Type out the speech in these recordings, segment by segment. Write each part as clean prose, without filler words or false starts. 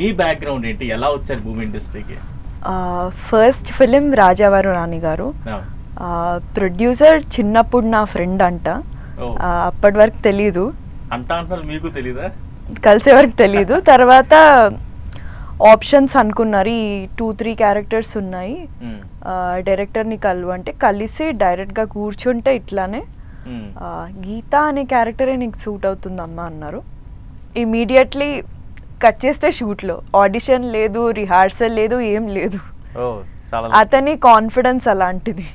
మీ background ఏంటి, ఎలా వచ్చారు మూవీ ఇండస్ట్రీకి? ఫస్ట్ ఫిలిం రాజావారు రాణి గారు. ప్రొడ్యూసర్ చిన్నప్పుడు నా ఫ్రెండ్ అంట. అప్పటి వరకు తెలీదు, అంటారు మీకు తెలీదా? కలిసే వరకు తెలీదు. తర్వాత ఆప్షన్స్ అనుకున్నారు, ఈ 2-3 క్యారెక్టర్స్ ఉన్నాయి, డైరెక్టర్ని కలువు అంటే కలిసి డైరెక్ట్గా కూర్చుంటే ఇట్లానే గీత అనే క్యారెక్టరే నీకు సూట్ అవుతుందమ్మా అన్నారు. ఇమీడియట్లీ కట్ చేస్తే షూట్లో ఆడిషన్ లేదు, రిహార్సల్ లేదు, ఏం లేదు. అతని కాన్ఫిడెన్స్ అలాంటిది.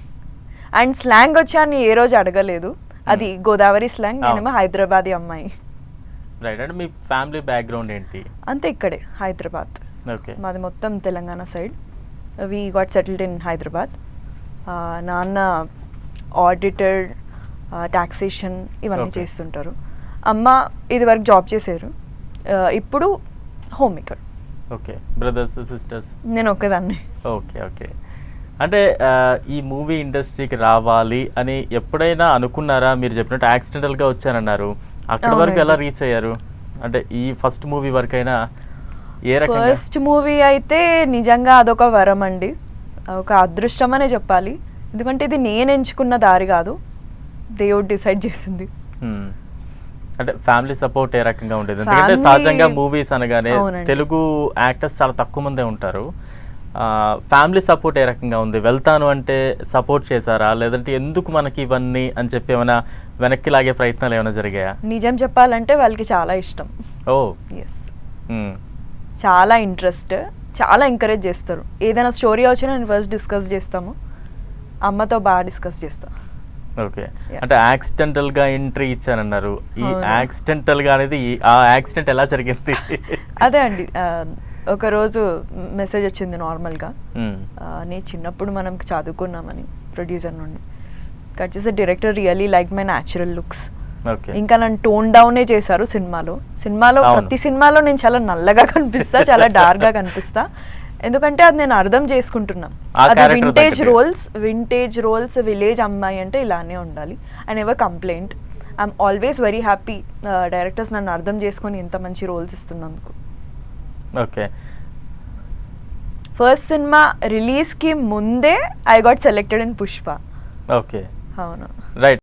అండ్ స్లాంగ్ వచ్చాను ఏ రోజు అడగలేదు, అది గోదావరి స్లాంగ్, నేనేమో హైదరాబాదీ అమ్మాయి. రైట్. మీ ఫ్యామిలీ బ్యాక్గ్రౌండ్ ఏంటి? అంతే, ఇక్కడే హైదరాబాద్. మాది మొత్తం Telangana side. We got settled in Hyderabad. నాన్న ఆడిటర్, టాక్సేషన్ ఇవన్నీ చేస్తుంటారు. అమ్మ ఇది వరకు జాబ్ చేశారు, ఇప్పుడు home maker. Okay. Brothers, sisters? నేను ఒక్కదాన్ని. Okay okay. అంటే ఈ మూవీ ఇండస్ట్రీకి రావాలి అని ఎప్పుడైనా అనుకున్నారా? మీరు చెప్పినట్టు యాక్సిడెంటల్గా వచ్చారన్నారు, అక్కడ వరకు ఎలా రీచ్ అయ్యారు? అంటే ఈ ఫస్ట్ మూవీ వరకైనా ఏ రకంగా? ఫస్ట్ మూవీ అయితే నిజంగా అదొక వరం అండి, ఒక అదృష్టం అనే చెప్పాలి. ఎందుకంటే ఇది నేను ఎంచుకున్న దారి కాదు, దేవుడు డిసైడ్ చేసింది. అంటే ఫ్యామిలీ సపోర్ట్ ఏ రకంగా ఉండేది? ఎందుకంటే సహజంగా మూవీస్ అనగానే తెలుగు యాక్టర్స్ చాలా తక్కువ మందే ఉంటారు. ఫ్యామిలీ సపోర్ట్ ఏ రకంగా ఉంది? వెళ్తాను అంటే సపోర్ట్ చేశారా, లేదంటే ఎందుకు మనకి ఇవన్నీ అని చెప్పి ఏమైనా వెనక్కి లాగే ప్రయత్నాలు ఏమైనా జరిగాయా? నిజం చెప్పాలంటే వాళ్ళకి చాలా ఇష్టం. ఓ ఎస్, చాలా ఇంట్రెస్ట్, చాలా ఎంకరేజ్ చేస్తారు. ఏదైనా స్టోరీ వచ్చినా నేను ఫస్ట్ డిస్కస్ చేస్తాము, అమ్మతో బాగా డిస్కస్ చేస్తాను. ఓకే. అంటే యాక్సిడెంటల్ గా ఎంట్రీ ఇచ్చానన్నారు, ఈ యాక్సిడెంటల్ గా అనేది ఆ యాక్సిడెంట్ ఎలా జరిగింది? అదే అండి, ఒక రోజు మెసేజ్ వచ్చింది నార్మల్గా, నేను చిన్నప్పుడు మనం చదువుకున్నామని ప్రొడ్యూసర్ నుండి. కట్ చేస్తే director really like my natural looks. ఇంకా నన్ను టోన్ డౌనే చేశారు సినిమాలో ప్రతి సినిమాలో నేను చాలా నల్లగా కనిపిస్తా, చాలా డార్క్ గా కనిపిస్తా. ఎందుకంటే అది నేను అర్థం చేసుకుంటున్నాను, అది వింటేజ్ రోల్స్ విలేజ్ అమ్మాయి అంటే ఇలానే ఉండాలి. I never complaint. I'm always very happy directors నన్ను అర్థం చేసుకొని ఇంత మంచి రోల్స్ ఇస్తున్నందుకు. ఓకే. ఫస్ట్ సినిమా రిలీజ్ కి ముందే I got selected in Pushpa. Okay, అవును. రైట్.